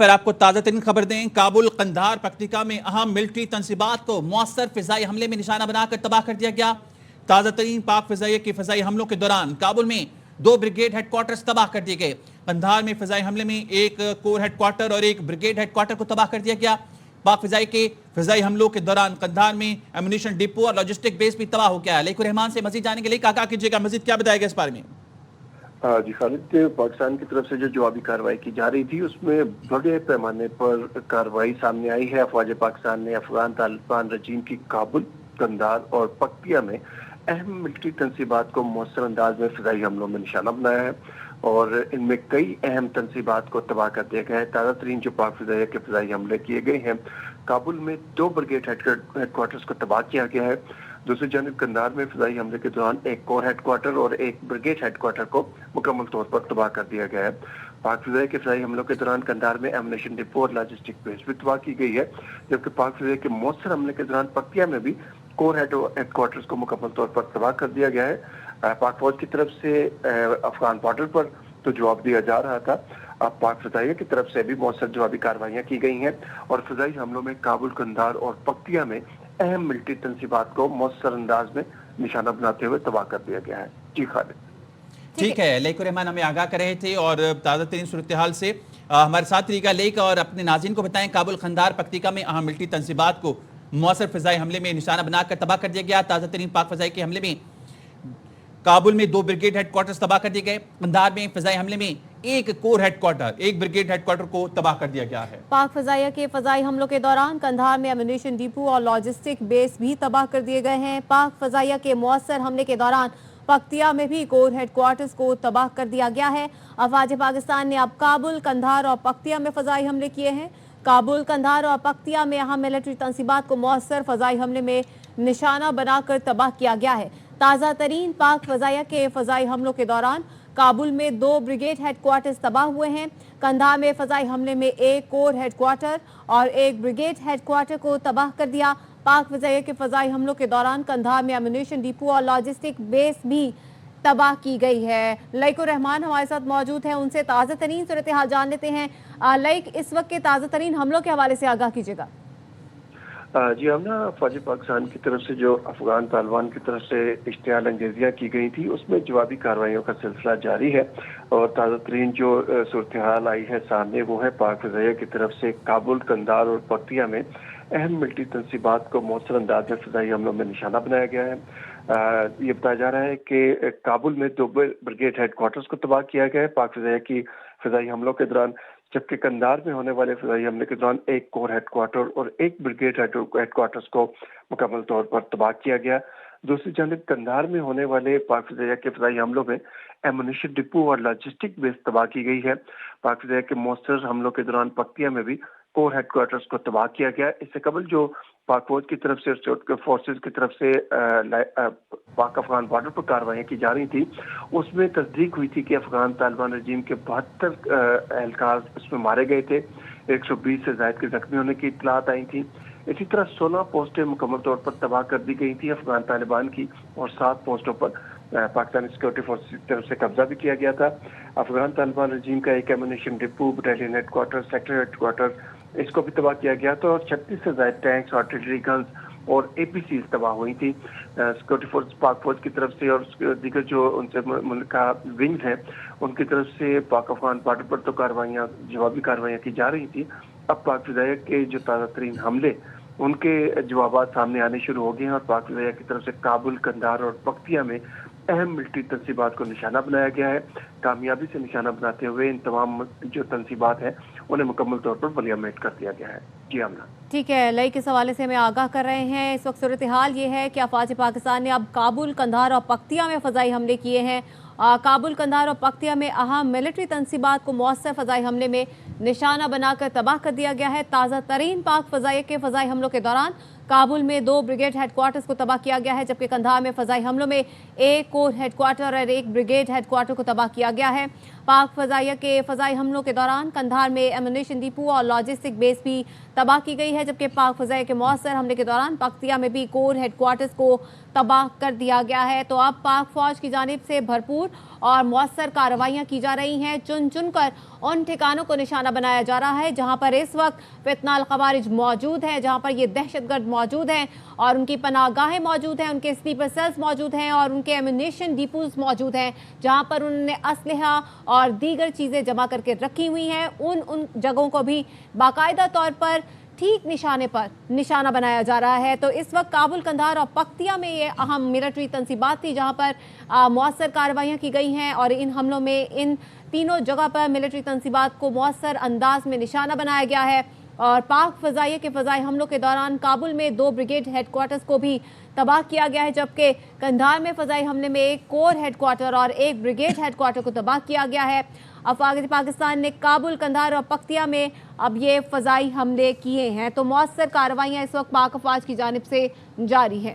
पर आपको ताज़ा तरीन खबर दें, काबुल, कंधार, पक्तिका में अहम मिलिट्री तंसीबात को मौसर फिजाई हमले में निशाना बनाकर तबाह कर दिया गया। ताज़ा तरीन पाक फिजाइया के फिजाई हमलों के दौरान काबुल में 2 ब्रिगेड हेडक्वार्टर्स तबाह कर दिए गए। कंधार में फिजाई हमले में 1 कोर हेडक्वार्टर और 1 ब्रिगेड हेडक्वार्टर को तबाह कर दिया गया। पाक फिजाई के फिजाई हमलों के दौरान कंधार में एम्यूनिशन डिपो और लॉजिस्टिक बेस भी तबाह हो गया है। लेकुर रहमान से मजीद जाने के लिए आगाह कीजिएगा, मजीद क्या बताएगा इस बारे में? जी खालिद, पाकिस्तान की तरफ से जो जवाबी कार्रवाई की जा रही थी उसमें बड़े पैमाने पर कार्रवाई सामने आई है। अफवाज पाकिस्तान ने अफगान तालिबान रजीम की काबुल, कंधार और पक्तिया में अहम मिलिट्री तंसीबात को मौसर अंदाज में फिजाई हमलों में निशाना बनाया है और इनमें कई अहम तंसीबात को तबाह कर दिया गया है। ताज़ा तरीन जो पाक फिजाइया के फिजाई हमले किए गए हैं, काबुल में 2 ब्रिगेड हेडक्वार्टर्स को तबाह किया गया है। दूसरी जानब कंधार में फिजाई हमले के दौरान 1 कोर हेडक्वार्टर और 1 ब्रिगेड हेडक्वार्टर को मुकम्मल तौर पर तबाह कर दिया गया है। पाक फिजाई के फिजाई हमलों के दौरान कंधार में एम्यूनिशन डिपो और लॉजिस्टिक बेस भी तबाह की गई है, जबकि पाक फिजाई के मौसर हमले के दौरान पक्तिया में भी कोर हेडक्वार्टर्स को मुकम्मल तौर पर तबाह कर दिया गया है। पाक फौज की तरफ से अफगान बॉर्डर पर तो जवाब दिया जा रहा था, अब पाक फिजाइया की तरफ से भी मौसर जवाबी कार्रवाइयाँ की गई हैं और फिजाई हमलों में काबुल, कंधार और पक्तिया में अहम मिलिट्री तंसीबात को मौसर अंदाज में निशाना बनाते हुए तबाह कर दिया गया है। जी खालिद, ठीक है। लेकुर रहमान हमें आगाह कर रहे थे और ताज़ा तरीन सूरत हाल से हमारे साथ तरीका लेक और अपने नाज़रीन को बताएं। काबुल, कंधार, पक्तिका में अहम मिलिट्री तंसीबात को मौसर फिजाई हमले में निशाना बनाकर तबाह कर दिया गया। ताज़ा तरीन पाक फिजाई के हमले में काबुल में 2 ब्रिगेड हेडक्वार्टर्स तबाह कर दिए गए। कंधार में फिजाई हमले में 1 कोर हेडक्वार्टर, 1 ब्रिगेड हेडक्वार्टर को तबाह कर दिया गया है। पाक फिजाइया के फिजाई हमलों के दौरान कंधार में एम्यूनिशन डिपो और लॉजिस्टिक बेस भी तबाह कर दिए गए हैं। पाक फिजाइया के मौसर हमले के दौरान पक्तिया में भी कोर हेडक्वार्टर्स को तबाह कर दिया गया है। अफवाज पाकिस्तान ने अब काबुल, कंधार और पक्तिया में फिजाई हमले किए हैं। काबुल, कंधार और पक्तिया में अहम मिलिट्री तंसीबात को मौसर फिजाई हमले में निशाना बनाकर तबाह किया गया है। ताज़ा तरीन पाक फिजाइया के फिजाई हमलों के दौरान काबुल में 2 ब्रिगेड हेडक्वार्टर्स तबाह हुए हैं। कंधार में फिजाई हमले में 1 कोर हेडक्वार्टर और 1 ब्रिगेड हेडक्वार्टर को तबाह कर दिया। पाक फिजाइया के फिजाई हमलों के दौरान कंधार में एम्यूनिशन डिपो और लॉजिस्टिक बेस भी तबाह की गई है। लईकुर रहमान हमारे साथ मौजूद हैं, उनसे ताज़ा तरीन सूरत हाल जान लेते हैं। लईक, इस वक्त के ताज़ा तरीन हमलों के हवाले से आगाह कीजिएगा। जी हम ना फौज पाकिस्तान की तरफ से जो अफगान तालिबान की तरफ से इश्तिहाल अंगेजियाँ की गई थी उसमें जवाबी कार्रवाइयों का सिलसिला जारी है और ताज़ा तरीन जो सूरत हाल आई है सामने वो है पाक फिजाइया की तरफ से काबुल, कंधार और पक्तिया में अहम मिलिट्री तंसीबात को मौसर अंदाज में फिजाई हमलों में निशाना बनाया गया है। ये बताया जा रहा है कि काबुल में 2 ब्रिगेड हेडक्वार्टर्स को तबाह किया गया है पाक फिजाइया की फिजाई हमलों के दौरान, जबकि कंधार में होने वाले फिजाई हमले के दौरान 1 कोर हेडक्वार्टर और 1 ब्रिगेड हेडक्वार्टर्स को मुकम्मल तौर पर तबाह किया गया। दूसरी जानब कंधार में होने वाले पाक फिजाइया के फिजाई हमलों में एम्यूनिशन डिपो और लॉजिस्टिक बेस तबाह की गई है। पाक फिजाइया के मौसर हमलों के दौरान पक्तिया में भी कोर हेडक्वार्टर्स को तबाह किया गया। इससे कबल जो पाक फौज की तरफ से फोर्सेज की तरफ से पाक अफगान बॉर्डर पर कार्रवाई की जा रही थी उसमें तस्दीक हुई थी कि अफगान तालिबान रजीम के 72 एहलकार उसमें मारे गए थे। 120 से ज्यादा के जख्मी होने की इत्तलात आई थी। इसी तरह 16 पोस्टें मुकम्मल तौर पर तबाह कर दी गई थी अफगान तालिबान की और 7 पोस्टों पर पाकिस्तानी सिक्योरिटी फोर्स की तरफ से कब्जा भी किया गया था। अफगान तालिबान रजीम का एक ammunition depot, battalion headquarter, sector headquarter इसको भी तबाह किया गया था और 36 से ज्यादा टैंक्स, आर्टिलरी गन्स और APCs तबाह हुई थी। सिक्योरिटी फोर्स पाक फौज की तरफ से और दीगर जो उनसे मुल्क का विंग्स हैं उनकी तरफ से पाक अफगान बॉर्डर पर तो जवाबी कार्रवाइयाँ की जा रही थी। अब पाक फिजाइया के जो ताज़ा तरीन हमले उनके जवाब सामने आने शुरू हो गए हैं और पाक फिजाइया की तरफ से काबुल, कंधार और पक्तिया में अहम मिलिट्री तंसीबात को निशाना बनाया गया है। कामयाबी से निशाना बनाते हुए इन तमाम जो तंसीबात हैं उन्हें मुकम्मल तौर पर बलियामेट कर दिया गया है। जी आमना, ठीक है। लई किस हवाले से हमें आगाह कर रहे हैं। इस वक्त सूरत हाल ये है कि अफवाज पाकिस्तान ने अब काबुल, कंधार और पक्तिया में फ़ज़ाई हमले किए हैं। काबुल, कंधार और पक्तिया में अहम मिलिट्री तंसीबात को मौसर फ़ज़ाई हमले में निशाना बनाकर तबाह कर दिया गया है। ताज़ा तरीन पाक फ़ज़ाई के फ़ज़ाई हमलों के दौरान काबुल में 2 ब्रिगेड हेडक्वार्टर्स को तबाह किया गया है, जबकि कंधार में फ़ज़ाई हमलों में 1 कोर हेडक्वार्टर और 1 ब्रिगेड हेडक्वार्टर को तबाह किया गया है। पाक फ़ज़ाइया के फ़ज़ाई हमलों के दौरान कंधार में एम्यूनिशन डिपो और लॉजिस्टिक बेस भी तबाह की गई है, जबकि पाक फ़ज़ाइया के मौसर हमले के दौरान पक्तिया में भी कोर हेडक्वार्टर्स को तबाह कर दिया गया है। तो अब पाक फ़ौज की जानिब से भरपूर और मौसर कार्रवाइयाँ की जा रही हैं। चुन चुन कर उन ठिकानों को निशाना निशाना बनाया जा रहा है, जहां पर इस वक्त फितनाल खवारिज मौजूद हैं, जहां पर ये दहशतगर्द मौजूद हैं और उनकी पनाहगाहें मौजूद हैं, उनके स्लीपर सेल्स मौजूद हैं और उनके एम्यूनेशन डिपोज मौजूद हैं, जहां पर उन्होंने असलहा और दीगर चीज़ें जमा करके रखी हुई हैं। उन जगहों को भी बाकायदा तौर पर ठीक निशाने पर निशाना बनाया जा रहा है। तो इस वक्त काबुल, कंधार और पख्तिया में ये अहम मिलिट्री तंसीबात थी, जहां पर मौसर कार्रवाइयाँ की गई हैं और इन हमलों में इन तीनों जगह पर मिलिट्री तंसीबात को मौसर अंदाज में निशाना बनाया गया है। और पाक फ़ज़ाइया के फ़ज़ाई हमलों के दौरान काबुल में 2 ब्रिगेड हेडक्वार्टर्स को भी तबाह किया गया है, जबकि कंधार में फ़ज़ाई हमले में 1 कोर हेडक्वार्टर और 1 ब्रिगेड हेडक्वार्टर को तबाह किया गया है। अफवाज पाकिस्तान ने काबुल, कंधार और पख्तिया में अब ये फ़ज़ाई हमले किए हैं। तो मौसर कार्रवाइयाँ इस वक्त पाक अफवाज की जानिब से जारी है।